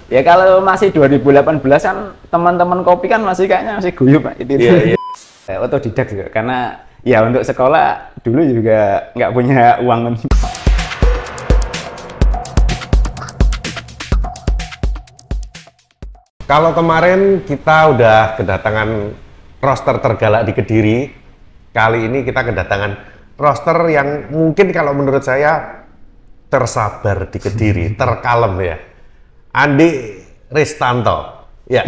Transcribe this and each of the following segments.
Ya kalau masih 2018 kan teman-teman kopi kan masih kayaknya masih guyup Pak. Itu. Iya. Otodidak juga karena ya untuk sekolah dulu juga nggak punya uang. Kalau kemarin kita udah kedatangan roster tergalak di Kediri, kali ini kita kedatangan roster yang mungkin kalau menurut saya tersabar di Kediri, terkalem ya. Andi Ristanto, ya,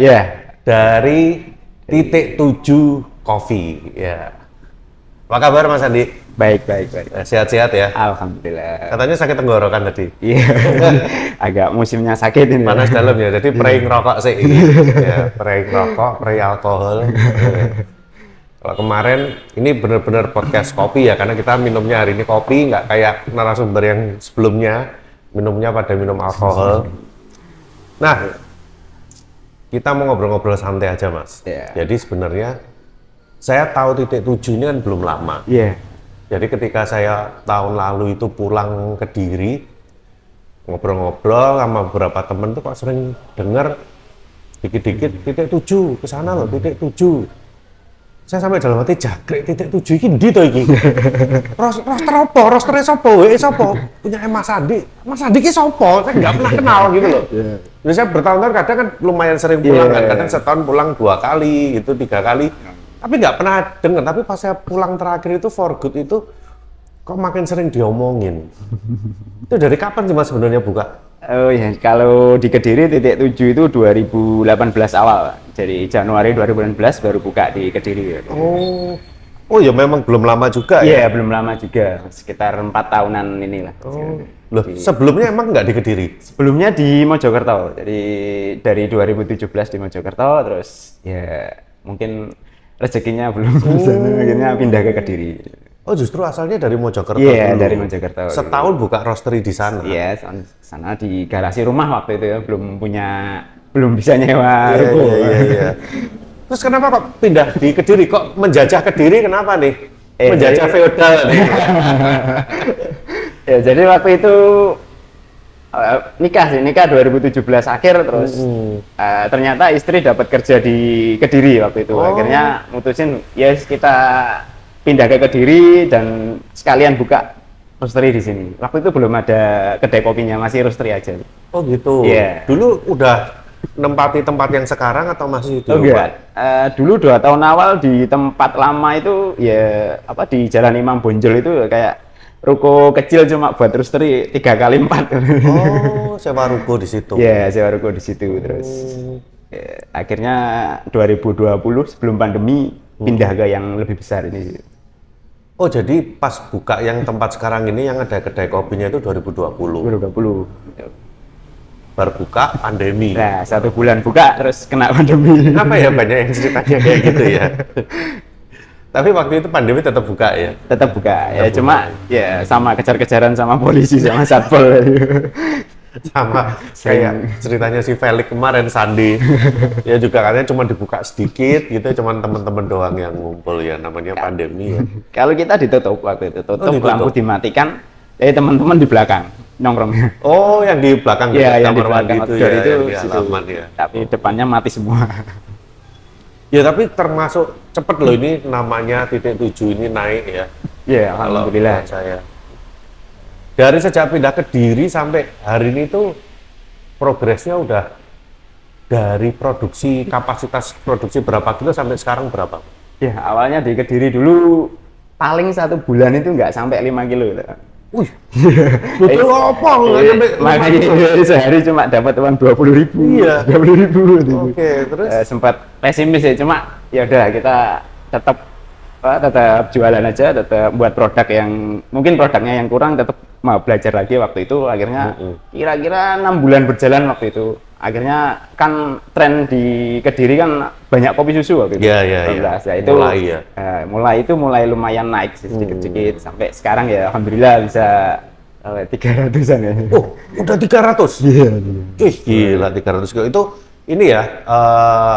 dari Titik 7 Coffee, ya. Apa kabar Mas Andi? Baik. Sehat-sehat ya? Alhamdulillah. Katanya sakit tenggorokan tadi? Iya, agak musimnya sakit ini. Panas dalam ya, jadi prei ngerokok sih. Ya, prei ngerokok, prei alkohol. Kalau kemarin, ini benar-benar podcast kopi ya, karena kita minumnya hari ini kopi, nggak kayak narasumber yang sebelumnya, minumnya pada minum alkohol. Nah, kita mau ngobrol-ngobrol santai aja Mas. Yeah. Jadi sebenarnya, saya tahu Titik 7 ini kan belum lama. Iya. Jadi ketika saya tahun lalu itu pulang ke Kediri, ngobrol-ngobrol sama beberapa temen tuh kok sering dengar dikit-dikit Titik 7 ke sana loh, Titik 7. Saya sampai dalam hati jagrik Titik 7 iki ndi to iki? Roster apa? Rosternya sapa? Sapa? Punya Mas Andi. Mas Andi ki sapa? Saya nggak pernah kenal gitu loh. Yeah. Jadi saya bertahun-tahun kadang kan lumayan sering pulang kan, kadang setahun pulang 2 kali gitu, 3 kali. Tapi nggak pernah dengar, tapi pas saya pulang terakhir itu for good itu kok makin sering diomongin. Itu dari kapan sih Mas sebenarnya buka? Oh ya, kalau di Kediri Titik 7 itu 2018 awal. Jadi Januari 2018 baru buka di Kediri. Oh ya memang belum lama juga ya? Iya, belum lama juga. Sekitar 4 tahunan inilah. Loh, sebelumnya emang nggak di Kediri? Sebelumnya di Mojokerto. Jadi dari 2017 di Mojokerto, terus ya mungkin rezekinya belum bisa, akhirnya pindah ke Kediri. Oh justru asalnya dari Mojokerto Iya, dulu. dari Mojokerto. Setahun buka roastery di sana? Iya, sana di garasi rumah waktu itu ya, belum bisa nyewa ruko. Iya. Terus kenapa kok pindah di Kediri? Kok menjajah Kediri kenapa nih? Menjajah feodal nih? Ya, jadi waktu itu nikah 2017 akhir terus ternyata istri dapat kerja di Kediri waktu itu. Akhirnya mutusin yes kita pindah ke Kediri dan sekalian buka roastery di sini. Waktu itu belum ada kedai kopinya, masih roastery aja. Oh gitu. Yeah. Dulu udah nempati tempat yang sekarang atau masih di enggak. Dulu 2 tahun awal di tempat lama itu ya di Jalan Imam Bonjol itu kayak ruko kecil cuma buat roastery 3x4. Oh, sewa ruko di situ. Iya, sewa ruko di situ terus. Akhirnya 2020 sebelum pandemi pindah ke yang lebih besar ini. Oh, jadi pas buka yang tempat sekarang ini yang ada kedai kopinya itu 2020. 2020. Baru buka pandemi. Nah, 1 bulan buka terus kena pandemi. Apa ya banyak yang ceritanya kayak gitu ya. Tapi waktu itu pandemi tetap buka ya? Tetap buka, ya cuma ya sama kejar-kejaran sama polisi sama satpol. Sama kayak ceritanya si Felix kemarin Sandi. Ya juga katanya cuma dibuka sedikit gitu, cuma teman-teman doang yang ngumpul ya, namanya pandemi ya. Kalau kita ditutup waktu itu, tutup lampu dimatikan, teman-teman di belakang nongkrongnya. Oh, yang di belakang ya, yang di belakang itu ya, itu yang di halaman ya. Tapi depannya mati semua. Ya tapi termasuk cepet loh ini namanya Titik 7 ini naik ya. Iya, alhamdulillah. Saya. Dari sejak pindah ke Kediri sampai hari ini tuh progresnya udah dari kapasitas produksi berapa kilo sampai sekarang berapa? Ya awalnya di Kediri dulu paling 1 bulan itu nggak sampai 5 kilo. Wih, betul apa? Makanya sehari cuma dapat uang 20.000. Iya, 20.000. Oke, terus sempat pesimis ya, cuma ya udah kita tetap jualan aja, tetap buat produk yang mungkin produknya yang kurang, tetap mau belajar lagi waktu itu. Akhirnya kira-kira 6 bulan berjalan waktu itu. Akhirnya kan tren di Kediri kan banyak kopi susu waktu itu. Iya. Ya, itu mulai lumayan naik sedikit-sedikit sampai sekarang ya alhamdulillah bisa 300-an ya. Oh, udah 300? Iya. Gila 300 kilo. Itu ini ya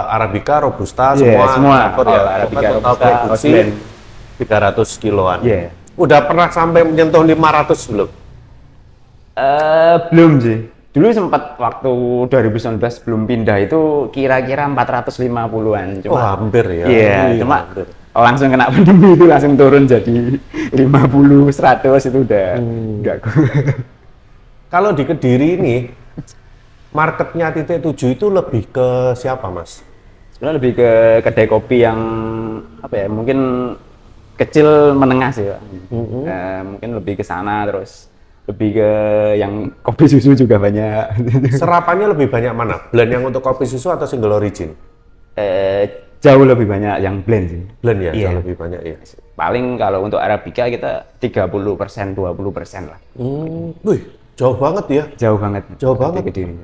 Arabica, Robusta semua ya. Arabica, Robusta, produksi 300 kiloan. Iya. Udah pernah sampai menyentuh 500 belum? Belum sih. Dulu sempat waktu 2019 belum pindah itu kira-kira 450-an. Oh, hampir ya. Iya, cuma hampir. Langsung kena pandemi itu langsung turun jadi 50, 100 itu udah enggak. Kalau di Kediri ini marketnya Titik Tujuh itu lebih ke siapa, Mas? Sebenarnya lebih ke kedai kopi yang apa ya, mungkin kecil menengah sih, Pak. Mungkin lebih ke sana, terus lebih ke yang kopi susu juga banyak. Serapannya lebih banyak mana? Blend yang untuk kopi susu atau single origin? Jauh lebih banyak yang blend sih. Blend ya, Iya. jauh lebih banyak ya. Paling kalau untuk Arabica kita 30%, 20% lah. Wih, jauh banget ya. Jauh banget. Jauh banget. Di Kediri.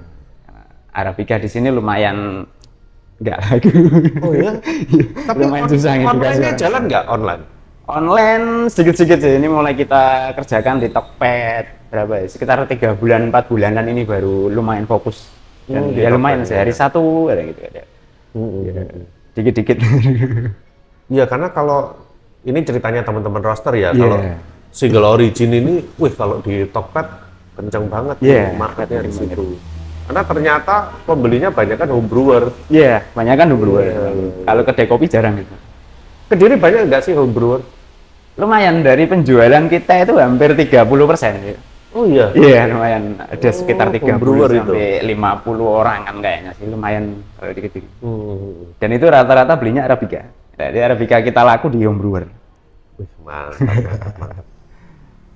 Arabica di sini lumayan enggak lagi. Oh ya? Tapi lumayan susah online-nya jalan nggak online? Online sedikit-sedikit sih, ini mulai kita kerjakan di Tokped berapa ya, sekitar 3 bulan, 4 bulanan ini baru lumayan fokus. Dan ya lumayan sehari satu, ada gitu ada. Ya, dikit-dikit. Iya, karena kalau ini ceritanya teman-teman roster ya, kalau single origin ini, wih kalau di Tokped kenceng banget marketnya di situ. Karena ternyata pembelinya banyak kan home brewer. Iya, banyak kan home brewer. Kalau kedai kopi jarang gitu. Kediri banyak nggak sih home brewer? Lumayan, dari penjualan kita itu hampir 30%. Ya. Oh iya? Iya, lumayan. Ada sekitar 30 sampai itu. 50 orang kan kayaknya sih, lumayan kalau di Kediri. Dan itu rata-rata belinya Arabica. Jadi Arabica kita laku di home brewer. Wih, mantap.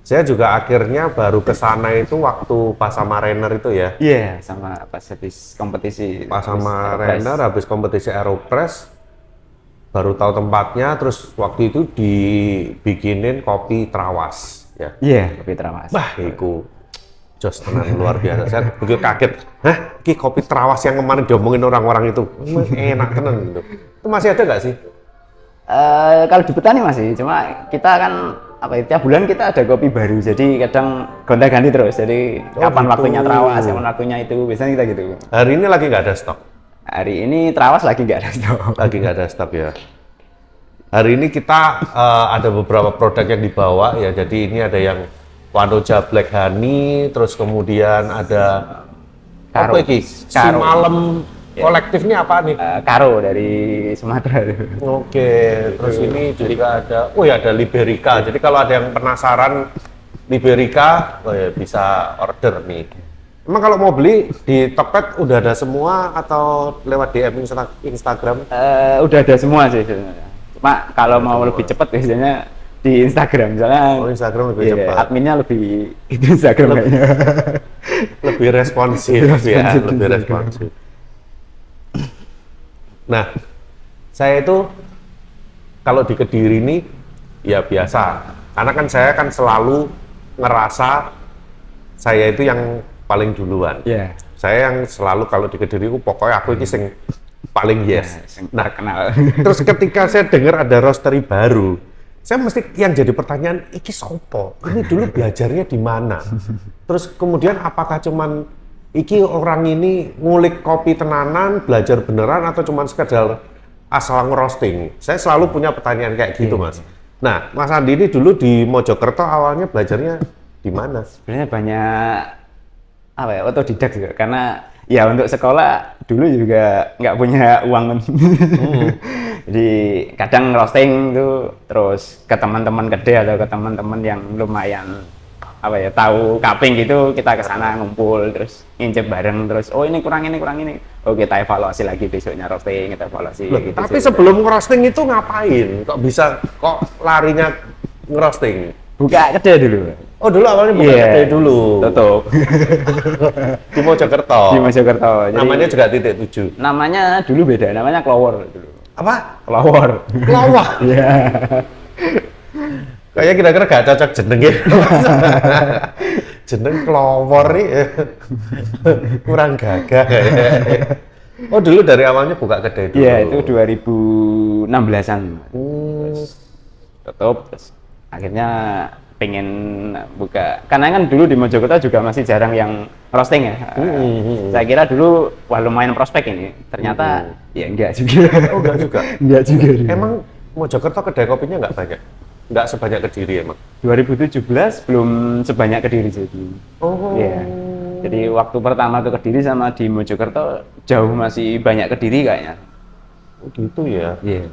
Saya juga akhirnya baru ke sana itu waktu pas sama Renner itu ya. Iya, sama pas habis kompetisi. Pas sama Renner habis kompetisi Aeropress. Baru tahu tempatnya, terus waktu itu dibikinin kopi Trawas ya. Iya, kopi Trawas. Wah, itu jos tenan luar biasa. Saya begitu kaget. Hah, ini kopi Trawas yang kemarin diomongin orang-orang itu enak tenan gitu. Itu masih ada nggak sih? Kalau di Petani masih, cuma kita kan apa ya, tiap bulan kita ada kopi baru, jadi kadang gonta-ganti terus. Jadi kapan gitu. waktunya Trawas, kapan waktunya itu, biasanya kita gitu. Hari ini lagi nggak ada stok. Hari ini Trawas lagi nggak ada stok. Lagi nggak ada stok ya. Hari ini kita ada beberapa produk yang dibawa ya. Jadi ini ada yang Wanoja Black Honey, terus kemudian ada Karo. apa ini? Si Malam kolektif ini apa nih? Karo dari Sumatera. Oke, terus ini juga ada, oh ya ada Liberica. Jadi kalau ada yang penasaran Liberica, oh ya bisa order nih. Emang kalau mau beli di Tokped udah ada semua atau lewat DM Instagram? Udah ada semua sih sebenarnya. Cuma kalau mau lebih cepat biasanya di Instagram, misalnya. Oh, Instagram lebih cepat. Adminnya lebih itu Instagram kayaknya. Lebih responsif ya, lebih responsif. Nah, saya itu kalau di Kediri ini ya biasa, karena kan saya kan selalu ngerasa saya itu yang paling duluan. Saya yang selalu kalau di Kediri pokoknya aku ini sing paling yes. Nah, kenal. Terus ketika saya dengar ada roastery baru, saya mesti yang jadi pertanyaan, iki sopo? Ini dulu belajarnya di mana? Terus kemudian apakah cuman iki orang ini ngulik kopi tenanan, belajar beneran atau cuman sekedar asal ngerosting? Saya selalu punya pertanyaan kayak gitu, Mas. Nah, Mas Andi ini dulu di Mojokerto awalnya belajarnya di mana? Sebenarnya banyak apa ya, otodidak juga, karena ya untuk sekolah dulu juga nggak punya uang. Jadi kadang roasting tuh terus ke teman-teman gede atau ke teman-teman yang lumayan apa ya, tahu cupping gitu, kita ke sana ngumpul terus ngincip bareng, terus oh ini kurang ini, oh kita evaluasi lagi besoknya roasting, kita evaluasi. Loh, gitu tapi sih. sebelum ngerosting itu ngapain? Kok bisa kok larinya ngerosting? Buka kedai dulu. Oh dulu awalnya buka kedai dulu. Tutup. Di Mojokerto. Di Mojokerto. Jadi, namanya juga Titik Tujuh. Namanya dulu beda, namanya Clover dulu. Apa? Clover. Lawah. Iya. Kayaknya kira-kira gak cocok jenengnya. Jeneng Clover nih kurang gagah kayaknya. Oh dulu dari awalnya buka kedai dulu. Iya, itu 2016-an. Terus tutup, terus akhirnya pengen buka, karena kan dulu di Mojokerto juga masih jarang yang roasting ya. Saya kira dulu wah lumayan prospek ini, ternyata ya enggak juga. Oh enggak juga? Enggak juga. Emang Mojokerto kedai kopinya enggak banyak? Enggak sebanyak Kediri emang? 2017 belum sebanyak Kediri jadi. Oh. Iya. Jadi waktu pertama ke Kediri sama di Mojokerto jauh masih banyak Kediri kayaknya. Oh, gitu ya. Iya.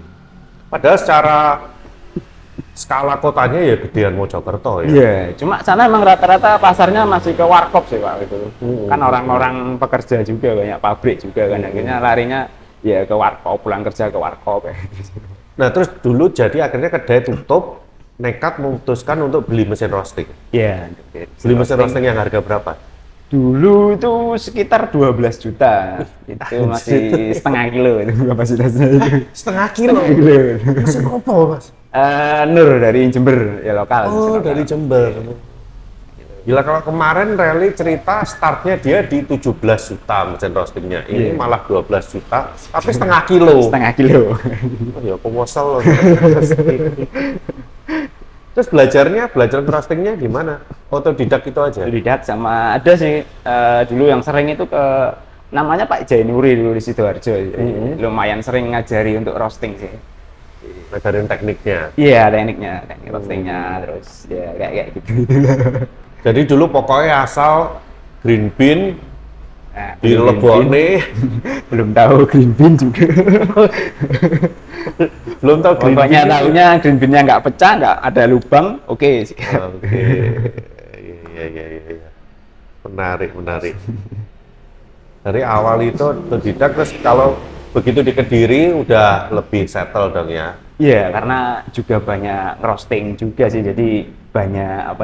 Padahal secara skala kotanya ya gedean Mojokerto ya. Iya, cuma sana emang rata-rata pasarnya masih ke warkop sih Pak itu. Kan orang-orang pekerja juga, banyak pabrik juga kan, akhirnya larinya ya ke warkop, pulang kerja ke warkop. Nah terus dulu jadi akhirnya kedai tutup, nekat memutuskan untuk beli mesin roasting. Iya. Beli mesin roasting yang harga berapa? Dulu itu sekitar 12 juta. Itu masih setengah kilo itu kapasitasnya itu. Setengah kilo? Setengah kilo. Mesin apa Mas? Nur dari Jember, ya lokal. Oh, dari Jember. Gila, kalau kemarin Rally cerita startnya dia di 17 juta mesin roastingnya. Ini malah 12 juta, tapi setengah kilo. Setengah kilo. Oh, ya kewasal loh. Terus belajar roastingnya gimana? Otodidak itu aja? Otodidak sama ada sih dulu yang sering itu ke namanya Pak Jainuri dulu di Sidoarjo. Lumayan sering ngajari untuk roasting sih. Ngajarin tekniknya? Iya, teknik roastingnya, terus ya kayak gitu. Jadi dulu pokoknya asal green bean, dilebokne. Belum tahu green bean juga. Belum tahu green Pokoknya bean. tahunya green bean-nya nggak pecah, nggak ada lubang, oke. Oke. Iya. Menarik. Dari awal itu otodidak, terus kalau begitu di Kediri udah lebih settle dong ya? Iya, karena juga banyak roasting juga sih, jadi banyak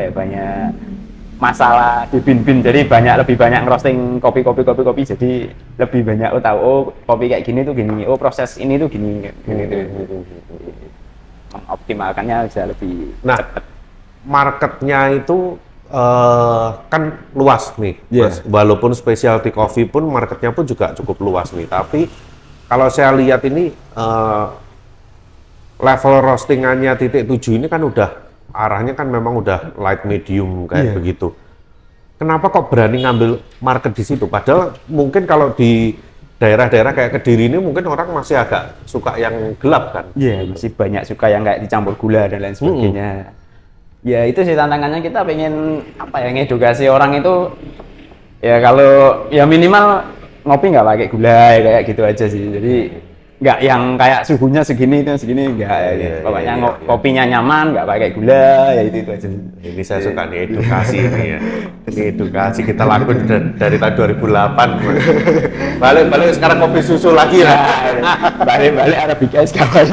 masalah di bin-bin, jadi lebih banyak roasting kopi, jadi lebih banyak tahu kopi kayak gini tuh gini, proses ini tuh gini gitu. Mengoptimalkannya bisa lebih cepat. Marketnya itu kan luas nih, Mas. Walaupun specialty coffee pun marketnya pun juga cukup luas nih, tapi kalau saya lihat ini level roastingannya titik 7 ini kan udah arahnya kan memang udah light medium kayak begitu. Kenapa kok berani ngambil market di situ? Padahal mungkin kalau di daerah-daerah kayak Kediri ini mungkin orang masih agak suka yang gelap kan? Iya, masih banyak suka yang kayak dicampur gula dan lain sebagainya. Ya itu sih tantangannya, kita pengen ngedukasi orang itu ya kalau ya minimal ngopi nggak pakai gula ya, kayak gitu aja sih. Jadi nggak yang kayak suhunya segini nggak. Pokoknya kopinya nyaman, nggak pakai gula, ya itu aja. Ini saya suka nih edukasi ini ya. Ini edukasi kita lakukan dari tahun 2008. Balik sekarang kopi susu lagi lah. Balik Arabica kawan.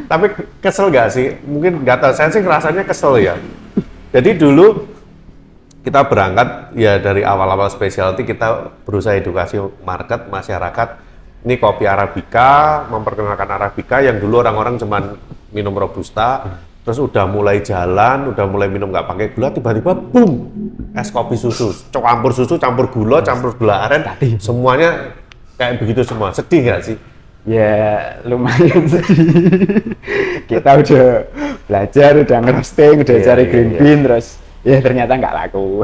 Tapi kesel nggak sih? Mungkin nggak tahu, saya sih rasanya kesel ya. Jadi dulu kita berangkat ya dari awal-awal specialty, kita berusaha edukasi market, masyarakat. Ini kopi Arabica, memperkenalkan Arabica yang dulu orang-orang cuman minum Robusta, terus udah mulai jalan, udah mulai minum nggak pakai gula, tiba-tiba boom, es kopi susu, campur susu, campur gula aren, semuanya kayak begitu semua. Sedih nggak sih? Ya lumayan sedih. Kita udah belajar, udah ngerosting, udah cari green bean, terus ya ternyata nggak laku.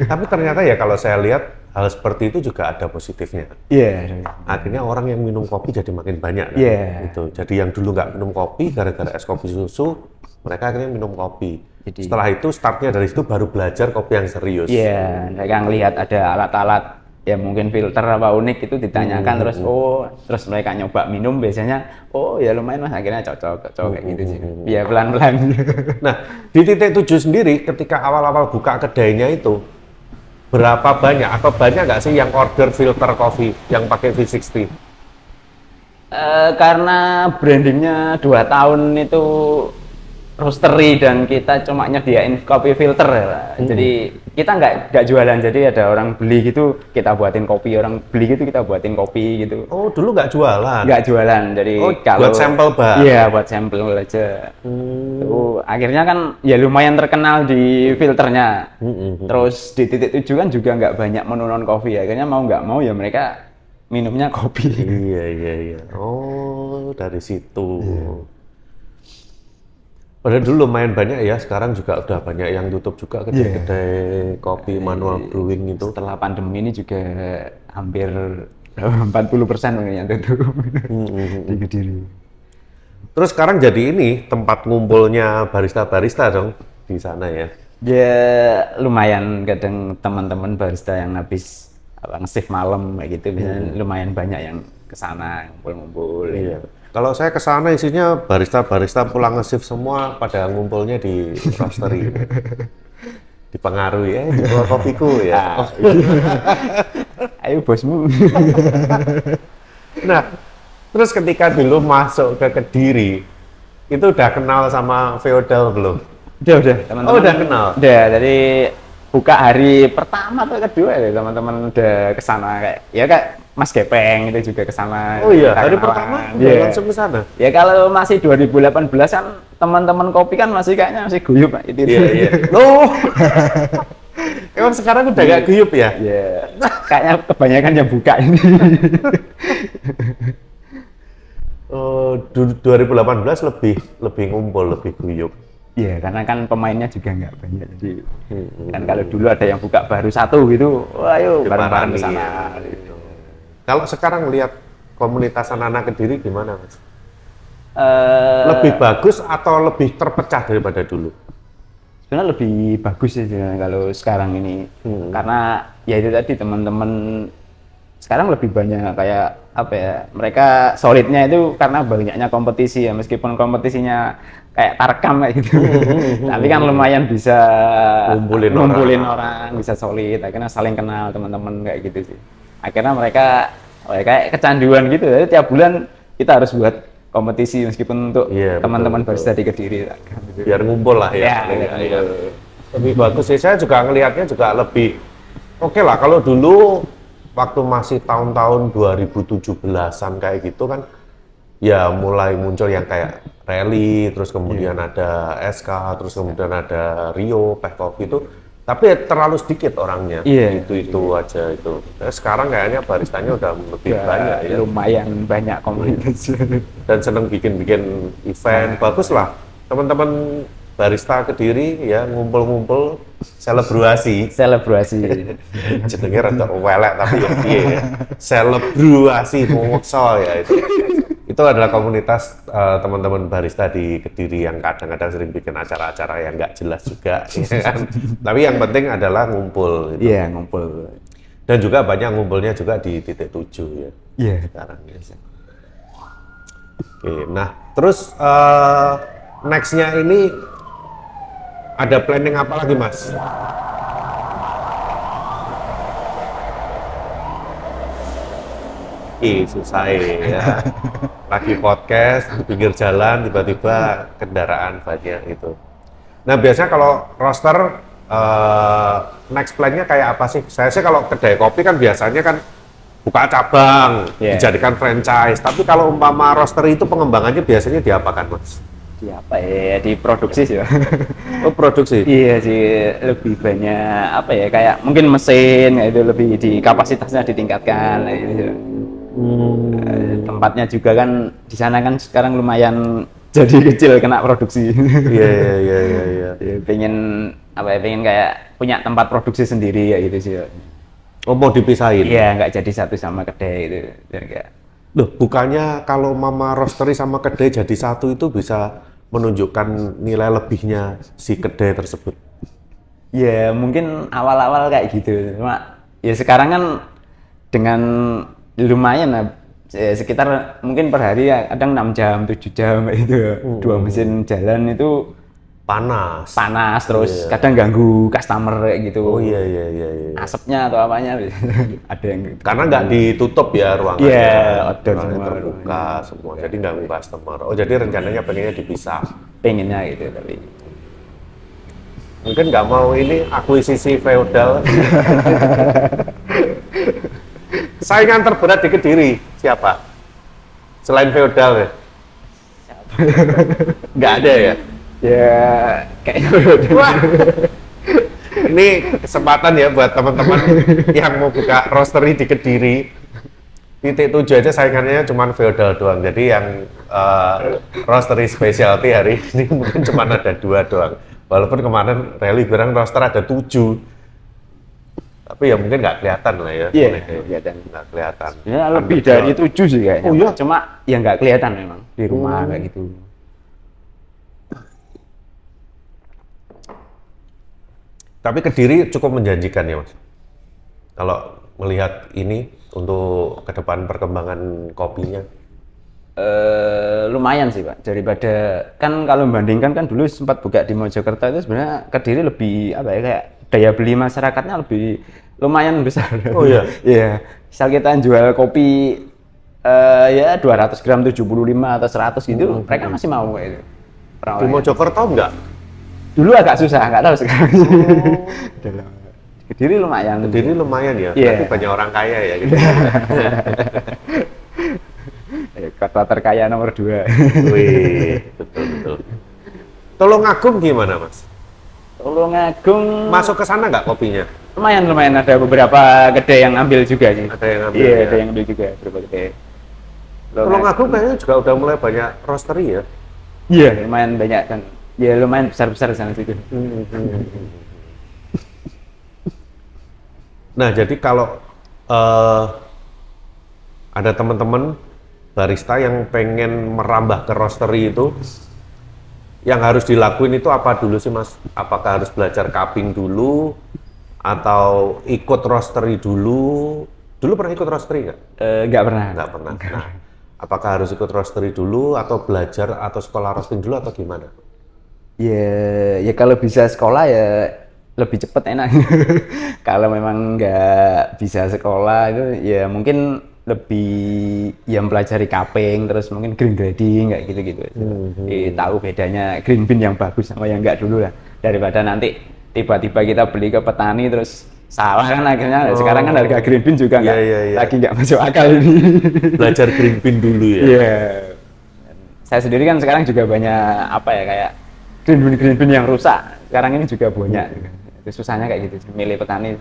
Tapi ternyata ya kalau saya lihat hal seperti itu juga ada positifnya. Iya. Akhirnya orang yang minum kopi jadi makin banyak kan? Gitu. Jadi yang dulu nggak minum kopi gara-gara es kopi susu, mereka akhirnya minum kopi. Jadi, setelah itu startnya dari situ baru belajar kopi yang serius. Iya, mereka ngelihat ada alat-alat ya mungkin filter apa unik itu ditanyakan, terus mereka nyoba minum, biasanya ya lumayan Mas, akhirnya cocok kayak gitu sih. Ya pelan-pelan. Nah, di titik 7 sendiri ketika awal-awal buka kedainya itu berapa banyak atau banyak nggak sih yang order filter coffee yang pakai V60? Karena brandingnya 2 tahun itu roastery dan kita cuma nyediain kopi filter, jadi kita nggak jualan, jadi ada orang beli gitu kita buatin kopi, orang beli gitu kita buatin kopi gitu. Oh dulu nggak jualan? Nggak jualan, jadi kalau buat sampel bahan? Iya, buat sampel aja. Akhirnya kan ya lumayan terkenal di filternya. Terus di titik 7 kan juga nggak banyak menu non kopi, akhirnya mau nggak mau ya mereka minumnya kopi. Iya. Oh dari situ. Padahal dulu lumayan banyak ya, sekarang juga udah banyak yang tutup juga kedai kopi manual brewing itu. Setelah pandemi ini juga hampir 40% yang tutup di Kediri. Terus sekarang jadi ini tempat ngumpulnya barista-barista dong di sana ya? Ya lumayan, kadang teman-teman barista yang habis nge-shift malam kayak gitu biasanya lumayan banyak yang kesana ngumpul-ngumpul. Iya. Kalau saya ke sana isinya barista-barista pulang nge-shift semua pada ngumpulnya di roastery. Dipengaruhi ya, jual kopiku ya. Ayo bosmu. Nah, terus ketika dulu masuk ke Kediri, itu udah kenal sama feodal belum? Udah teman-teman. Oh, udah kenal. Udah, dari buka hari pertama atau kedua ya teman-teman udah kesana kayak Mas Gepeng itu juga kesana. Oh iya, kita hari kenalan. pertama udah langsung ke sana. Ya kalau masih 2018 kan teman-teman kopi kan masih kayaknya masih guyup Pak. Itu. Iya. Loh. Emang sekarang udah gak guyup ya? Iya. Kayaknya kebanyakan yang buka ini. Oh, 2018 lebih ngumpul, lebih guyup. Iya, karena kan pemainnya juga nggak banyak. Jadi kan kalau dulu ada yang buka baru satu gitu, wah ayo bareng-bareng ke sana. Gitu. Kalau sekarang lihat komunitas anak-anak Kediri gimana, Mas? Lebih bagus atau lebih terpecah daripada dulu? Sebenarnya lebih bagus sih kalau sekarang ini, karena ya itu tadi teman-teman sekarang lebih banyak kayak apa ya, mereka solidnya itu karena banyaknya kompetisi ya, meskipun kompetisinya kayak tarkam kayak gitu, tapi kan lumayan bisa ngumpulin orang, bisa solid, akhirnya saling kenal teman-teman kayak gitu sih. Akhirnya mereka kayak kecanduan gitu, jadi tiap bulan kita harus buat kompetisi meskipun untuk teman-teman barista di Kediri. Biar ngumpul lah ya. Ya. Lebih bagus sih, saya juga ngelihatnya juga lebih oke lah. Kalau dulu waktu masih tahun-tahun 2017-an kayak gitu kan, ya mulai muncul yang kayak rally, terus kemudian ada SK, terus kemudian ada Rio, Teh Kopi itu, tapi terlalu sedikit orangnya, itu aja itu. Sekarang kayaknya baristanya udah lebih banyak ya. Lumayan banyak komunitas. Dan seneng bikin-bikin event, bagus lah teman-teman barista Kediri ya, ngumpul-ngumpul selebrasi. Jenenge rada welek tapi ya piye ya. Selebrasi mokso ya itu. Itu adalah komunitas teman-teman barista di Kediri yang kadang-kadang sering bikin acara-acara yang nggak jelas juga, ya kan? Tapi yang penting adalah ngumpul. Gitu. Iya, ngumpul. Dan juga banyak ngumpulnya juga di titik 7 ya. Iya. Sekarang ya. Oke, nah terus next-nya ini ada planning apa lagi, Mas? Susah ya. Lagi podcast di pinggir jalan, tiba-tiba kendaraan banyak gitu. Nah biasanya kalau roaster next plan-nya kayak apa sih? Saya sih kalau kedai kopi kan biasanya kan buka cabang, dijadikan franchise. Tapi kalau umpama roaster itu pengembangannya biasanya diapakan, Mas? Apa ya, diproduksi sih. Oh, produksi? Iya sih, lebih banyak apa ya, kayak mungkin mesin itu lebih di kapasitasnya ditingkatkan gitu. Tempatnya juga kan di sana kan sekarang lumayan jadi kecil kena produksi. Iya. Pengen apa ya, pengen kayak punya tempat produksi sendiri ya gitu sih. Oh, mau dipisahin? Iya, nggak jadi satu sama kedai itu. Loh, bukannya kalau Mama Roastery sama kedai jadi satu itu bisa menunjukkan nilai lebihnya si kedai tersebut? Ya mungkin awal-awal kayak gitu, cuma ya sekarang kan dengan lumayan lah, sekitar mungkin per hari ya kadang 6 jam, 7 jam itu, dua mesin jalan itu panas terus kadang ganggu customer kayak gitu. Oh iya. Asapnya atau apanya ada yang gitu. Karena nggak ditutup ya ruangannya. Iya, outdoor semua, terbuka semua. Jadi ganggu customer. Oh, jadi rencananya pengennya dipisah. Pengennya gitu, tapi mungkin nggak mau ini akuisisi feodal. Saingan terberat di Kediri siapa? Selain feodal ya? Nggak ada ya? Ya kayaknya. Wah, ini kesempatan ya buat teman-teman yang mau buka roastery di Kediri. Titik 7 aja saingannya cuma feodal doang. Jadi yang roastery specialty hari ini mungkin cuma ada 2 doang. Walaupun kemarin Rally bilang roaster ada 7. Tapi ya mungkin nggak kelihatan lah ya. Iya, kelihatan. Nggak kelihatan. Ya lebih dari 7 sih kayaknya. Oh iya? Cuma ya nggak kelihatan memang di rumah kayak gitu. Tapi Kediri cukup menjanjikan ya, Mas. Kalau melihat ini untuk ke depan perkembangan kopinya. Lumayan sih Pak, daripada kan kalau membandingkan kan dulu sempat buka di Mojokerto itu sebenarnya Kediri lebih apa ya, kayak daya beli masyarakatnya lebih lumayan besar. Oh iya? Iya, misal kita jual kopi ya 200 gram 75 atau 100 gitu, mereka masih mau kayak itu. Di Mojokerto enggak? Dulu agak susah, nggak tahu sekarang. Kediri lumayan. Kediri lumayan ya, Iya. tapi banyak orang kaya ya gitu. Kota terkaya nomor 2. Wih, betul. Tulungagung gimana, Mas? Tulungagung Masuk ke sana nggak kopinya? lumayan ada beberapa kedai yang ambil juga sih. Ada yang ambil. Iya, Ya? ada yang ambil juga beberapa kedai. Tulungagung kayaknya juga udah mulai banyak roastery ya. Iya, lumayan banyak kan. Ya lumayan besar-besar di sana situ. Nah, jadi kalau ada teman-teman barista yang pengen merambah ke roastery itu, yang harus dilakuin itu apa dulu sih, Mas? Apakah harus belajar cupping dulu atau ikut roastery dulu? Dulu pernah ikut roastery nggak? Nggak pernah. Nggak pernah. Nah, apakah harus ikut roastery dulu atau belajar atau sekolah roasting dulu atau gimana? Ya kalau bisa sekolah ya lebih cepat enak. Kalau memang nggak bisa sekolah itu ya mungkin lebih yang pelajari cupping, terus mungkin green grading kayak gitu-gitu. Tahu bedanya green bean yang bagus sama yang nggak dulu lah, daripada nanti tiba-tiba kita beli ke petani terus salah kan akhirnya. Sekarang kan harga green bean juga nggak lagi nggak masuk akal ini. Belajar green bean dulu ya. Iya. Saya sendiri kan sekarang juga banyak apa ya, kayak green bean yang rusak. Sekarang ini juga banyak. Itu susahnya kayak gitu, milih petani.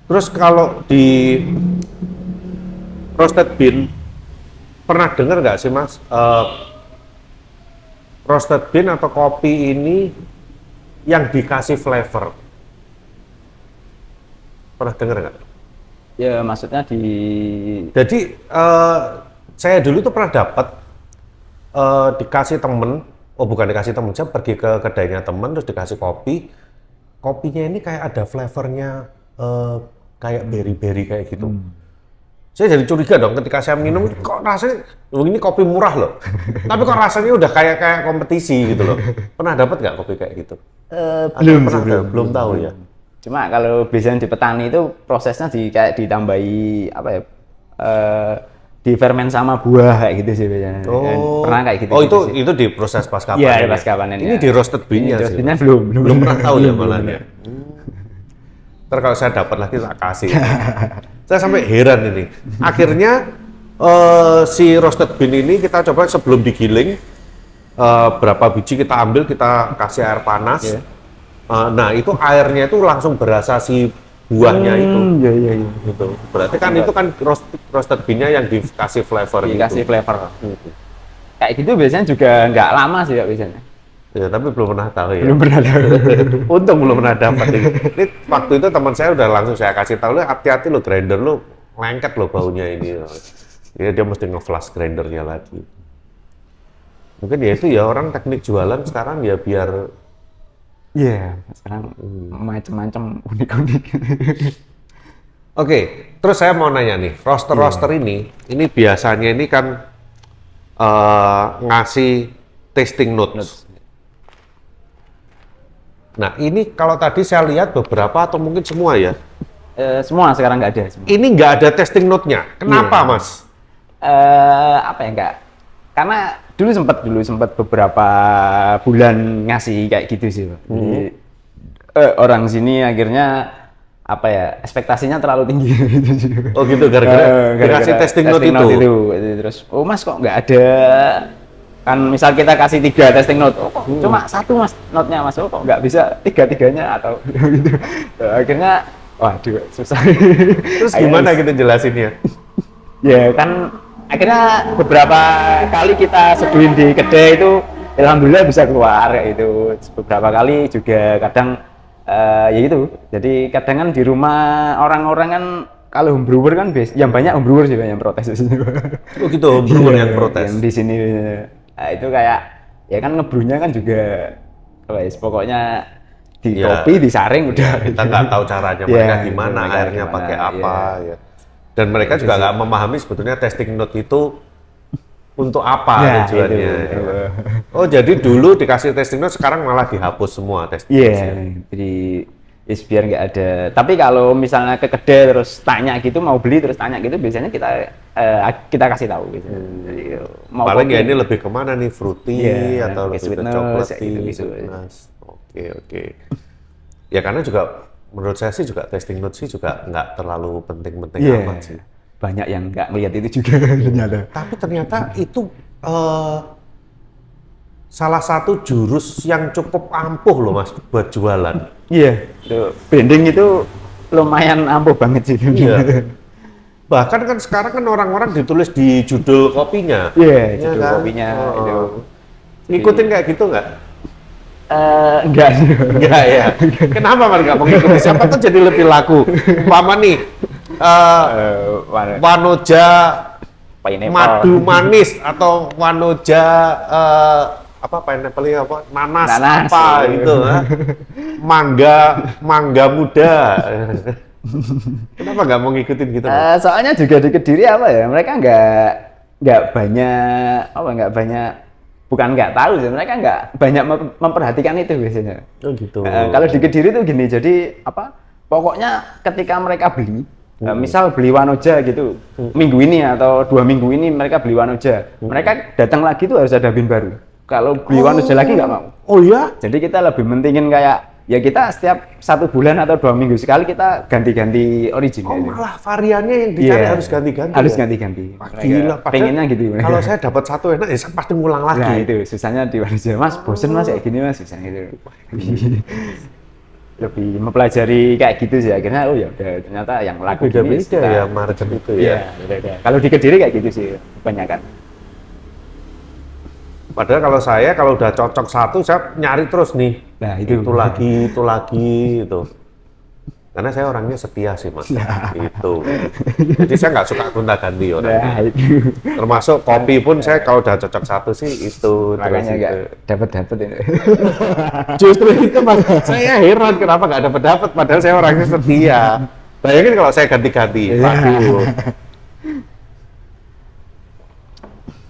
Terus kalau di roasted bean, pernah dengar nggak sih Mas, roasted bean atau kopi ini yang dikasih flavor? Pernah dengar nggak? Ya maksudnya Jadi saya dulu tuh pernah dapat dikasih temen, bukan dikasih temen, saya pergi ke kedainya temen terus dikasih kopi. Kopinya ini kayak ada flavornya kayak berry-berry kayak gitu. Saya jadi curiga dong ketika saya minum, kok rasanya ini kopi murah loh. Tapi kok rasanya udah kayak kompetisi gitu loh. Pernah dapat nggak kopi kayak gitu? Belum tahu ya. Cuma kalau biasanya di petani itu prosesnya kayak ditambahi apa ya? Difermen sama buah kayak gitu sih biasanya. Pernah kayak gitu. Oh, itu di proses pasca panen. Iya, pasca panen. Ini di roasted bean-nya sih. Roasted bean-nya belum pernah tahu ya malahnya. Ntar kalau saya dapat lagi tak kasih. Saya sampai heran ini. Akhirnya si roasted bean ini kita coba sebelum digiling, berapa biji kita ambil, kita kasih air panas. Nah, itu airnya itu langsung berasa si buahnya itu. Iya. Gitu. Berarti kan itu kan roasted bean-nya yang dikasih flavor. Dikasih flavor. Kayak gitu biasanya juga nggak lama sih ya biasanya. Ya, tapi belum pernah tahu ya. Belum pernah tahu. Untung belum pernah dapat ini. Waktu itu teman saya udah langsung saya kasih tahu, hati-hati lo grinder lo lengket lo baunya ini. Ya, dia mesti nge-flash grindernya lagi. Mungkin ya itu ya orang teknik jualan sekarang ya biar sekarang macam-macam unik-unik. Oke, terus saya mau nanya nih, roaster ini biasanya ini kan ngasih tasting notes. Nah, ini kalau tadi saya lihat beberapa atau mungkin semua ya? Semua sekarang nggak ada. Semua. Ini nggak ada tasting note-nya. Kenapa, Mas? Apa ya, enggak? Karena dulu sempat beberapa bulan ngasih kayak gitu sih, Pak. Jadi, orang sini akhirnya apa ya, ekspektasinya terlalu tinggi gitu sih. Oh gitu, gara-gara dikasih tasting note itu. Terus, oh Mas kok nggak ada? Kan misal kita kasih 3 testing note, oh kok cuma 1 Mas note-nya Mas, oh kok nggak bisa 3-3-nya atau gitu. Akhirnya, waduh susah. Terus gimana kita jelasinnya? Ya kan akhirnya beberapa kali kita seduhin di kedai itu, alhamdulillah bisa keluar kayak itu. Beberapa kali juga kadang ya itu. Jadi kadang kan di rumah orang-orang kan kalau home brewer kan yang banyak home brewer juga yang protes di sini. Oh gitu, home brewer yang protes. Yang di sini itu kayak ya kan ngebrunya kan juga pokoknya di Ya. kopi, disaring udah. Kita nggak tahu caranya Ya, mereka gimana, mereka airnya gimana, pakai apa ya. ya. Dan mereka juga nggak memahami sebetulnya testing note itu untuk apa Ya, tujuannya. itu. Ya. Oh jadi dulu dikasih testing note, sekarang malah dihapus semua testing Iya, note. jadi biar nggak ada. Tapi kalau misalnya ke kedai terus tanya gitu, mau beli terus tanya gitu, biasanya kita kasih tahu gitu. Jadi, mau Paling kopi, ya ini lebih kemana nih, fruity Iya, atau pakai lebih ke sweetness, chocolatey, kayak gitu-gitu. sweetness. Oke. Ya karena juga menurut saya sih juga testing note sih juga nggak terlalu penting-penting Iya, amat sih. banyak yang nggak ngelihat itu juga ternyata. Tapi ternyata itu salah satu jurus yang cukup ampuh loh Mas buat jualan. Iya, itu branding itu lumayan ampuh banget sih. Iya. Bahkan kan sekarang kan orang-orang ditulis di judul kopinya. Iya, Iya judul kan? kopinya itu. Ngikutin kayak gitu nggak? Enggak sih. Enggak ya. Kenapa Mas nggak mengikuti? Siapa tuh jadi lebih laku? Umpama nih, Wanoja Pineapple. madu manis atau Wanoja apa pineapple apa nanas, Nanas, apa iya. gitu, mangga muda. Kenapa nggak mau ngikutin gitu? Mas? Soalnya juga di Kediri apa ya, mereka nggak banyak, bukan nggak tahu sih, mereka nggak banyak memperhatikan itu biasanya. Oh gitu. Kalau di Kediri tuh gini, jadi apa? Pokoknya ketika mereka beli, misal beli Wanoja gitu, minggu ini atau 2 minggu ini mereka beli Wanoja, mereka datang lagi tuh harus ada bin baru. Kalau beli Wanoja lagi nggak mau. Oh ya? Jadi kita lebih mentingin kayak ya kita setiap 1 bulan atau 2 minggu sekali kita ganti-ganti origin. Oh gitu. malah variannya yang dicari Iya, harus ganti-ganti. harus ya? ganti-ganti. Wah, Mereka gila. Padahal pengennya gitu. Kalau saya dapat satu enak, ya saya pasti ngulang lagi. Nah itu susahnya di Wanoja, Mas bosen Mas kayak gini Mas, susah gitu. Lebih mempelajari kayak gitu sih, akhirnya oh ya udah ternyata yang laku gini Beda-beda ya market itu ya. Iya, beda-beda. Kalau di Kediri kayak gitu sih kebanyakan. Padahal kalau udah cocok satu, saya nyari terus nih. Nah, itu. Itu lagi itu. Karena saya orangnya setia sih Mas. Itu. Jadi saya nggak suka gonta-ganti orangnya. Nah, itu. Termasuk kopi pun saya kalau udah cocok satu sih itu. Makanya terus nggak itu. dapat ini. Justru itu Mas, saya heran kenapa nggak dapat padahal saya orangnya setia. Bayangin kalau saya ganti-ganti. Waduh.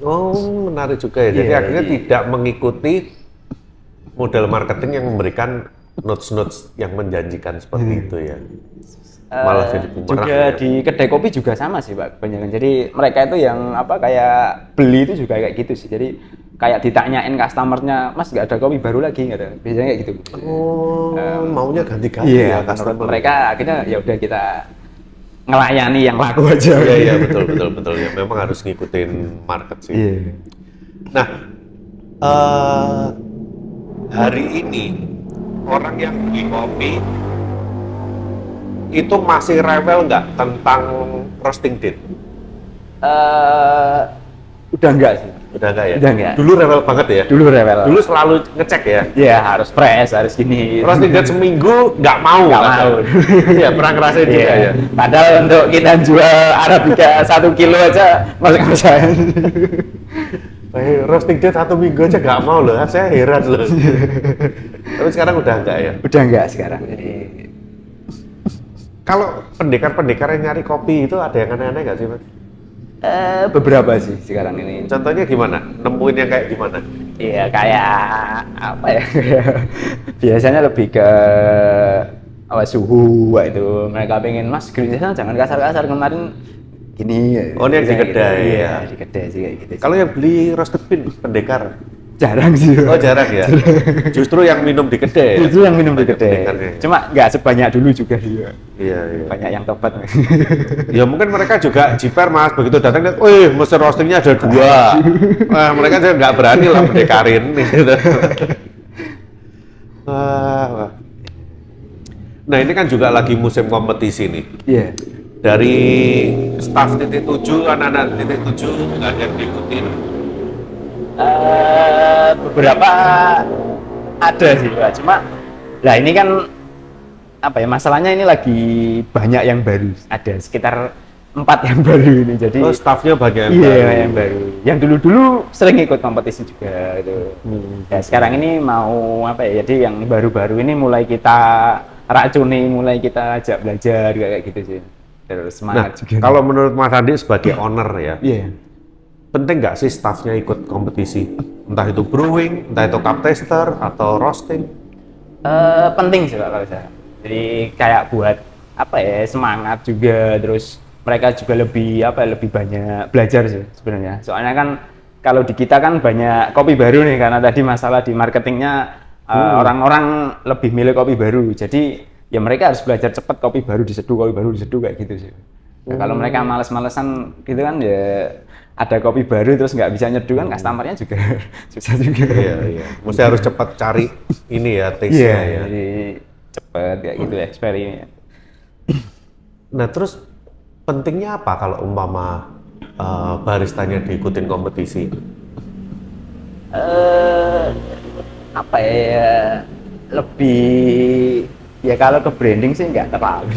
Oh, menarik juga ya. Jadi Iya, akhirnya iya. tidak mengikuti model marketing yang memberikan notes-notes yang menjanjikan seperti itu ya. Malah jadi bumerang Juga ya. di kedai kopi juga sama sih Pak kebanyakan. Jadi mereka itu yang apa kayak beli itu juga kayak gitu sih. Jadi kayak ditanyain customernya, Mas nggak ada kopi baru lagi nggak ada. Biasanya kayak gitu. Oh, maunya ganti-ganti Iya, ya menurut customer. mereka akhirnya ya udah kita ngelayani yang laku aja. Iya, betul ya. Memang harus ngikutin market sih. Iya. Nah, hari ini orang yang beli kopi itu masih rewel nggak tentang roasting date? Udah enggak sih. Udah nggak ya? Udah nggak. Dulu rewel banget ya? Dulu rewel. Dulu selalu ngecek ya? ya harus fresh, harus gini. Roasting date seminggu nggak mau. Nggak katanya. mau. Iya, pernah ngerasain juga Iya. ya? Padahal untuk kita jual Arabica 1 kilo aja masih kepercayaan. Roasting date 1 minggu aja nggak mau loh, saya heran loh. Tapi sekarang udah nggak ya? Udah enggak sekarang. Jadi Kalau pendekar-pendekar yang nyari kopi itu ada yang aneh-aneh nggak sih Mas? beberapa sih sekarang ini. Contohnya gimana? Nemuin yang kayak gimana? Iya kayak apa ya? Biasanya lebih ke apa suhu itu mereka pengen Mas greennya jangan kasar-kasar kemarin gini. Oh, ini yang di Biasanya kedai, gitu. ya. Iya, di kedai sih kayak gitu. Kalau yang beli roasted bean pendekar, jarang sih. oh jarang ya. Justru yang minum di kedai. Ya? Itu yang minum di kedai. Pendekarnya. Cuma nggak sebanyak dulu juga sih. Iya. Banyak yang tobat. Ya mungkin mereka juga jiper Mas, begitu datang lihat, wih mesin roastingnya ada 2. Wah, mereka juga nggak berani lah pendekarin. Gitu. Wah. Nah ini kan juga lagi musim kompetisi nih. Iya. Dari staff titik 7, anak-anak titik 7 nggak ada yang diikutin. Beberapa ada sih Pak. Cuma lah ini kan apa ya masalahnya ini lagi banyak yang baru. Ada sekitar 4 yang baru ini. Jadi staffnya banyak yang iya, baru. yang baru. Yang dulu-dulu sering ikut kompetisi juga gitu. Ya sekarang ini mau apa ya? Jadi yang baru-baru ini mulai kita racuni, mulai kita ajak belajar kayak gitu sih. Terus semangat juga. Kalau menurut Mas Andi sebagai owner ya, Iya. penting nggak sih staffnya ikut kompetisi? Entah itu brewing, entah itu cup tester atau roasting? Penting sih Pak, kalau saya. Jadi kayak buat apa ya, semangat juga, terus mereka juga lebih apa ya, lebih banyak belajar sih sebenarnya. Soalnya kan kalau di kita kan banyak kopi baru nih, karena tadi masalah di marketingnya orang-orang lebih milih kopi baru. Jadi ya mereka harus belajar cepat kopi baru diseduh kayak gitu sih. Nah, kalau mereka males-malesan gitu kan ya, ada kopi baru terus nggak bisa nyeduh kan, customernya juga susah juga. Iya, iya. Mesti harus cepat cari ini ya, taste-nya ya. Jadi cepet kayak gitu eksperimen. Nah, terus pentingnya apa kalau umpama baristanya diikutin kompetisi? Apa ya, lebih ya kalau ke branding sih nggak terlalu.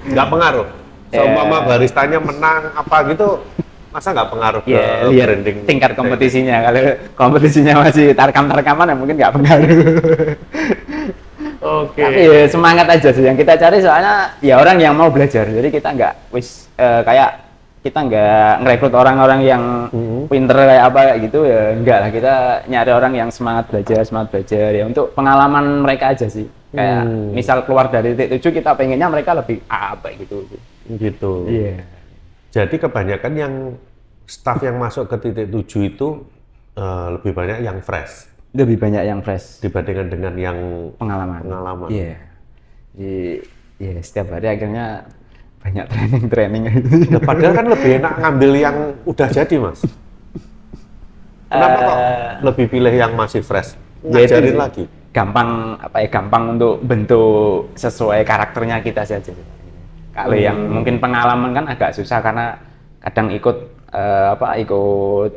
Nggak pengaruh? Seumpama baristanya menang apa gitu, masa nggak pengaruh ke lihat branding? tingkat kompetisinya. Kalau kompetisinya masih tarkam-tarkaman ya mungkin nggak pengaruh. Oke. Tapi ya semangat aja sih yang kita cari, soalnya ya orang yang mau belajar. Jadi kita nggak kayak kita nggak ngerekrut orang-orang yang pinter kayak apa kayak gitu ya, enggak lah. Kita nyari orang yang semangat belajar ya, untuk pengalaman mereka aja sih. Kayak misal keluar dari titik 7 kita pengennya mereka lebih apa gitu. Gitu. Iya. Jadi kebanyakan yang staff yang masuk ke titik 7 itu lebih banyak yang fresh Lebih banyak yang fresh dibandingkan dengan yang pengalaman. pengalaman. Iya. Jadi ya setiap hari akhirnya banyak training. Nah, padahal kan lebih enak ngambil yang udah jadi, Mas. Kenapa kok lebih pilih yang masih fresh? Ngajarin lagi. Gampang apa ya, gampang untuk bentuk sesuai karakternya kita saja. Kalau yang mungkin pengalaman kan agak susah, karena kadang ikut ikut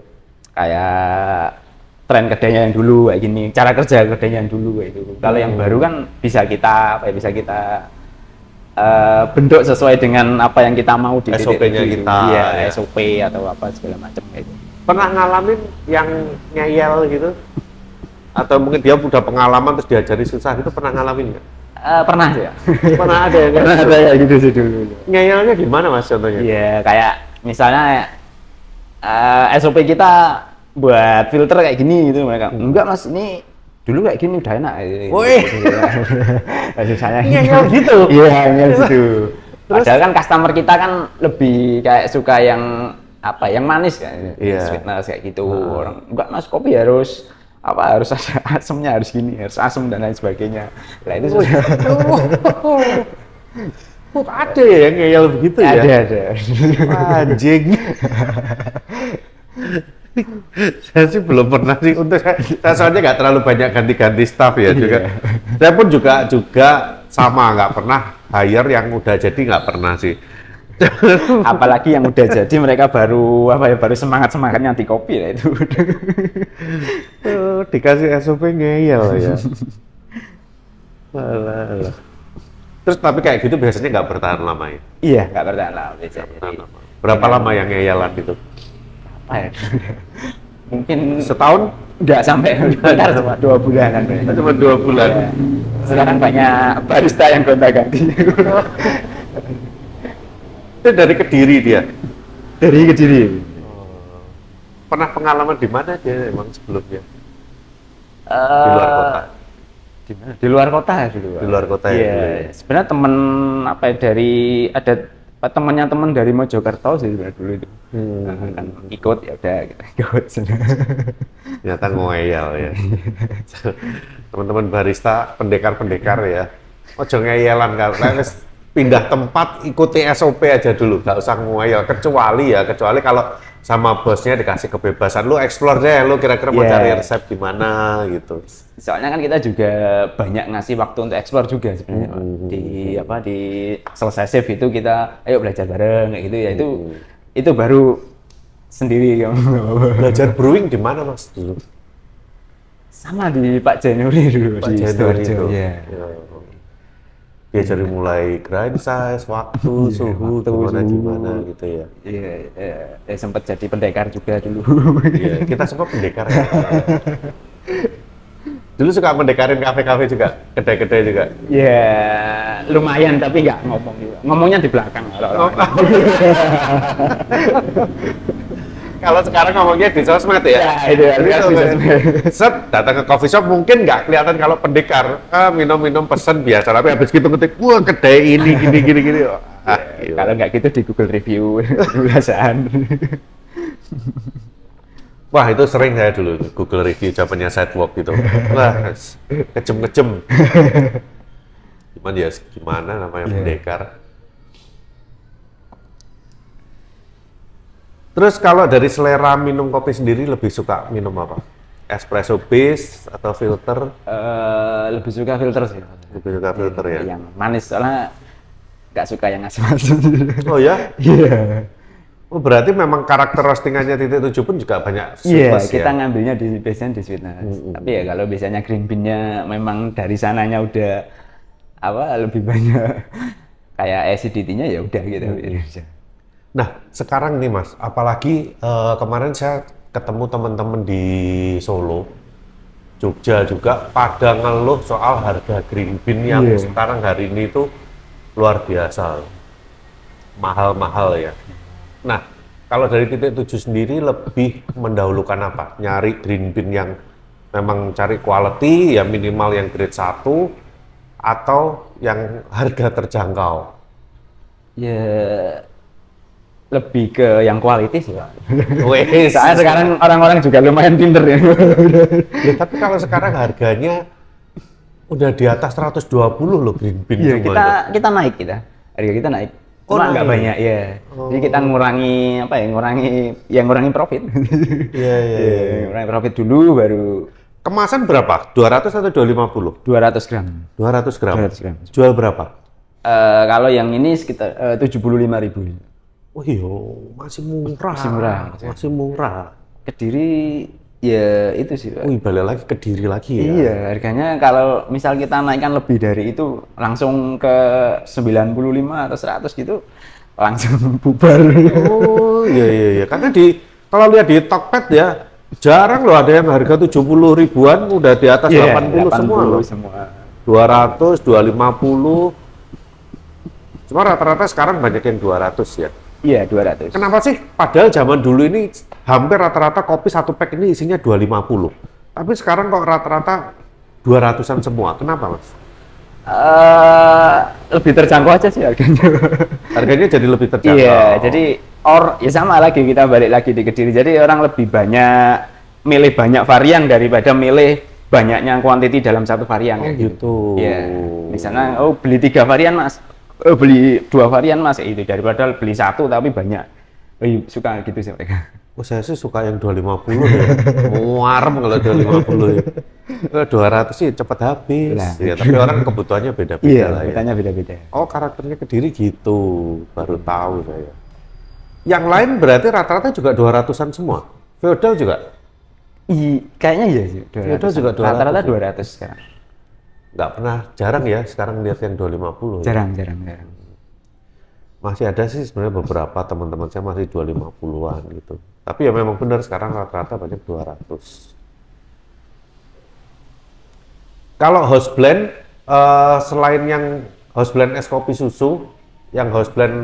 kayak tren kedainya yang dulu kayak gini, cara kerja kedainya yang dulu kayak gitu. Kalau yang baru kan bisa kita bentuk sesuai dengan apa yang kita mau di SOP-nya kita. Iya, ya. SOP atau apa segala macam kayak gitu. Pernah ngalamin yang ngeyel gitu? Atau mungkin dia udah pengalaman terus diajari susah gitu, pernah ngalamin nggak? Pernah sih ya. Pernah ada ya? Pernah ada ya gitu sih dulu. Ngeyelnya gimana, Mas, contohnya? Iya, kayak misalnya SOP kita buat filter kayak gini gitu, mereka enggak Mas, ini dulu kayak gini udah enak. Woi. Saya Ngeyel gitu. Iya, ngeyel gitu. Padahal kan customer kita kan lebih kayak suka yang apa, yang manis kan, sweetness kayak gitu. Orang enggak Mas, kopi harus harus ada asemnya, harus gini, harus asem dan lain sebagainya. Nah itu sudah. Ada ya yang ngeyel begitu ya? Ada. Anjing. Saya sih belum pernah sih, untuk saya soalnya nggak terlalu banyak ganti-ganti staff ya juga. Saya pun juga sama, nggak pernah hire yang udah jadi, nggak pernah sih. Apalagi yang udah jadi mereka baru semangatnya anti kopi lah itu. Dikasih SOP ngeyel ya. Alah. Terus tapi kayak gitu biasanya nggak bertahan lama ya? Iya, nggak bertahan lama biasanya. Berapa lama yang ngeyelan itu? Apa ya? Mungkin setahun? Nggak sampai, cuma 2 bulanan. Cuma 2 bulan. Ya. Sekarang banyak barista yang gonta-ganti. Itu dari Kediri dia? Dari Kediri. Pernah pengalaman di mana dia emang sebelumnya? Di luar kota? Di luar kota ya dulu. Di luar kota ya? Iya. Sebenarnya temen ada teman dari Mojokerto sih sebenarnya dulu itu. Kan ikut, ya udah kita ikut. Ternyata ngeyel ya. Teman-teman barista, pendekar ya. Ojo ngeyelan kan. Pindah tempat, ikuti SOP aja dulu, nggak usah ngeyel. Kecuali kalau sama bosnya dikasih kebebasan, lu explore deh, lu kira-kira mau cari resep gimana gitu. Soalnya kan kita juga banyak ngasih waktu untuk explore juga sebenarnya. Di selesai shift itu kita ayo belajar bareng kayak gitu ya. Itu baru sendiri. Belajar brewing di mana, Mas, dulu? Sama di Pak Januari dulu. Pak Januari itu. Iya. Diajari mulai grind size, waktu, suhu, gimana gitu ya. Iya, sempat jadi pendekar juga dulu. Iya, kita semua pendekar ya. Dulu suka mendekarin kafe-kafe juga, kedai-kedai juga. Ya, lumayan tapi nggak ngomong juga. Ngomongnya di belakang. Kalau sekarang ngomongnya di sosmed ya. Ya, itu ya. Set, datang ke coffee shop mungkin nggak kelihatan kalau pendekar. Minum-minum pesen biasa, tapi habis gitu ngetik, wah kedai ini, gini. Kalau nggak gitu di Google review, biasaan. Wah, itu sering saya dulu, Google review zamannya Sidewalk gitu. Wah, kejem-kejem. Cuman ya gimana namanya pendekar. Terus kalau dari selera minum kopi sendiri lebih suka minum apa? Espresso base atau filter? Lebih suka filter sih. Lebih suka filter ya? Yang manis, soalnya nggak suka yang asam-asam. Oh ya? Iya. Oh, berarti memang karakter roastingannya Titik Tujuh pun juga banyak sweetness kita ngambilnya biasanya di sweetness. Tapi ya kalau biasanya green bean-nya memang dari sananya udah lebih banyak kayak acidity-nya ya udah gitu. Nah, sekarang nih Mas, apalagi kemarin saya ketemu teman-teman di Solo, Jogja juga, pada ngeluh soal harga green bean yang sekarang hari ini itu luar biasa, mahal-mahal ya. Nah, kalau dari Titik Tujuh sendiri lebih mendahulukan apa? Nyari green bean yang memang cari quality, ya minimal yang grade 1, atau yang harga terjangkau? Ya, lebih ke yang quality sih Pak. Soalnya sekarang orang-orang juga lumayan pinter ya. Tapi kalau sekarang harganya udah di atas 120 loh green bean. Iya, kita naik harga kita naik. Cuma nggak banyak ya. Jadi kita ngurangi ngurangi profit. Iya. Ngurangi profit dulu baru. Kemasan berapa? 200 atau 250? 200 gram. 200 gram. 200 gram. Jual berapa? Kalau yang ini sekitar 75.000. Oh iya, masih murah. Masih murah. Kediri ya itu sih Pak. Balik lagi Kediri lagi ya. Iya, harganya kalau misal kita naikkan lebih dari itu langsung ke 95 atau 100 gitu langsung bubar. Oh iya. Karena kalau lihat di Tokped ya jarang loh ada yang harga 70 ribuan udah di atas 80 semua loh. 200, 250. Cuma rata-rata sekarang banyak yang 200 ya. Iya, 200. Kenapa sih? Padahal zaman dulu ini hampir rata-rata kopi satu pack ini isinya 250. Tapi sekarang kok rata-rata 200-an semua. Kenapa, Mas? Lebih terjangkau aja sih harganya. Harganya jadi lebih terjangkau. Iya, jadi ya sama lagi kita balik lagi di Kediri. Jadi orang lebih banyak milih banyak varian daripada milih banyaknya kuantiti dalam satu varian. Oh gitu. Iya. Misalnya beli 3 varian, Mas. Beli 2 varian Mas, itu daripada beli 1 tapi banyak. Suka gitu sih mereka. Saya sih suka yang 250 ya. Muarem kalau 250 ya. 200 sih cepat habis. Nah. Ya, tapi orang kebutuhannya beda-beda lah ya. Kebutuhannya beda-beda. Oh, karakternya Kediri gitu. Baru tahu saya. Yang lain berarti rata-rata juga 200-an semua. Feodal juga? Kayaknya iya sih. Feodal juga 200. Rata-rata 200 sekarang. Nggak pernah, jarang ya sekarang lihat yang 250 jarang. Masih ada sih sebenarnya beberapa teman-teman saya masih 250-an gitu, tapi ya memang benar sekarang rata-rata banyak 200. Kalau house blend selain yang house blend es kopi susu, yang house blend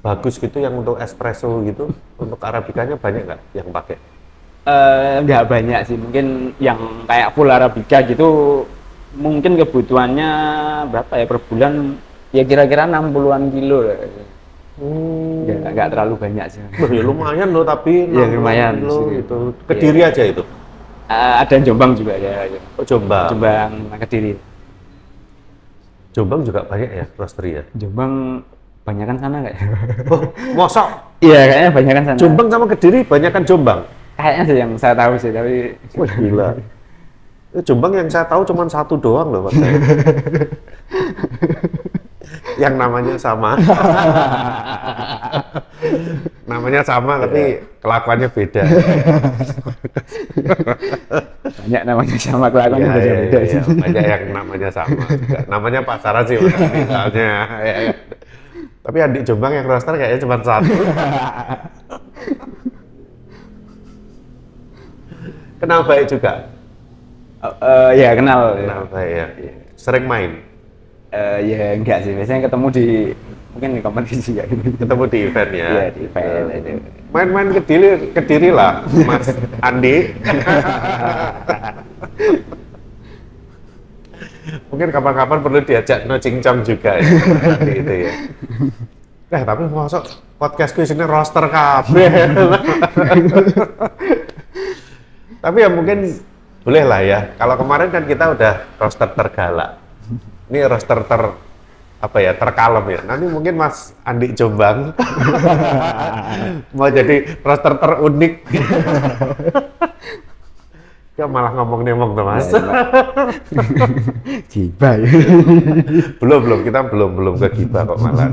bagus gitu yang untuk espresso gitu, untuk arabikanya banyak nggak yang pakai? Nggak banyak sih, mungkin yang kayak full arabica gitu mungkin kebutuhannya berapa ya per bulan ya kira-kira 60-an kilo. Ya nggak terlalu banyak sih. Ya lumayan loh, tapi ya lumayan kilo gitu. Kediri ya. Aja itu. Ada Jombang juga ya. Oh, Jombang Kediri. Jombang juga banyak ya roastery ya. Jombang banyakan sana kayak. Oh, mosok? Iya, kayaknya banyakan sana. Jombang sama Kediri banyakan Jombang. Kayaknya sih yang saya tahu sih, tapi wah gila. Jombang yang saya tahu cuma 1 doang loh Mas. yang namanya sama. Namanya sama tapi kelakuannya beda. Banyak namanya sama, kelakuannya beda-beda sih. Banyak yang namanya sama juga. Namanya pasaran sih misalnya. Tapi adik Jombang yang roster kayaknya cuma satu. Kenal baik juga? Ya kenal. Kenal baik ya. Sering main? Ya enggak sih, biasanya ketemu di mungkin di kompetisi ya. Ketemu di event ya? Iya di event itu. Main-main ke Diri lah, Mas Andi. Mungkin kapan-kapan perlu diajak no cincang juga ya, itu ya. Tapi masuk podcastku isinya roster kabeh. Tapi ya mungkin boleh lah ya. Kalau kemarin kan kita udah roster tergalak. Ini roster terkalem ya. Nanti mungkin Mas Andi Jombang mau jadi roster terunik. Ya malah ngomong-ngomong tuh Mas. Gibah ya. Belum kita belum ke gibah kok malah.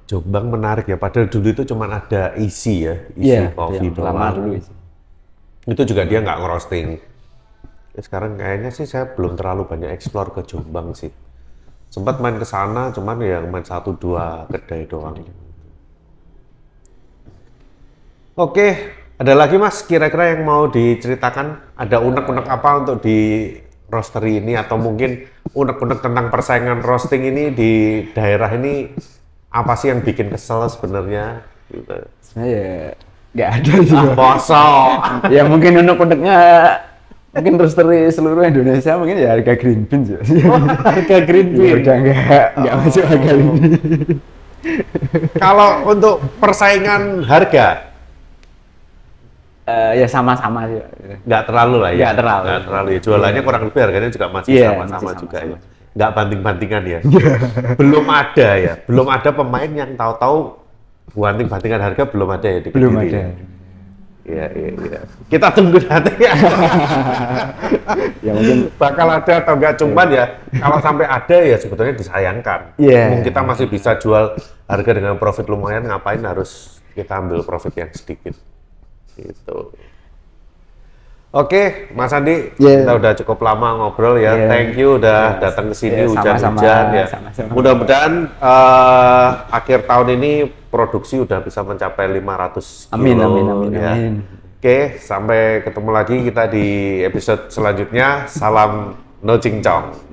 Jombang menarik ya, padahal dulu itu cuma ada isi coffee doang. Lama dulu isi. Itu juga dia nggak ngerosting. Ya, sekarang kayaknya sih saya belum terlalu banyak explore ke Jombang sih. Sempat main ke sana, cuman ya main 1-2 kedai doang. Oke, ada lagi Mas kira-kira yang mau diceritakan? Ada unek-unek apa untuk di roastery ini, atau mungkin unek-unek tentang persaingan roasting ini di daerah ini? Apa sih yang bikin kesel sebenarnya? Gitu. Sebenarnya nggak ada sih. Kosong. Ya mungkin unek-uneknya mungkin roastery seluruh Indonesia mungkin ya harga green bean sih. Harga green bean. Udah nggak masuk harga ini. Kalau untuk persaingan harga, ya sama-sama sih. nggak terlalu lah ya. Nggak terlalu Ya. Jualannya kurang lebih harganya juga masih sama-sama juga ya. Nggak banting-bantingan ya. belum ada pemain yang tahu-tahu banting-bantingan harga, belum ada ya di Belum Kediri. ada. Iya. Kita tunggu nanti ya. Ya mungkin Bakal ada atau enggak, cuman ya kalau sampai ada ya sebetulnya disayangkan. Iya. Kita masih bisa jual harga dengan profit lumayan, ngapain harus kita ambil profit yang sedikit. Gitu. Oke, Mas Andi, kita udah cukup lama ngobrol ya. Thank you udah datang ke sini hujan-hujan ya. Mudah-mudahan akhir tahun ini produksi udah bisa mencapai 500 kilo. Amin. Oke, sampai ketemu lagi kita di episode selanjutnya. Salam no cincong.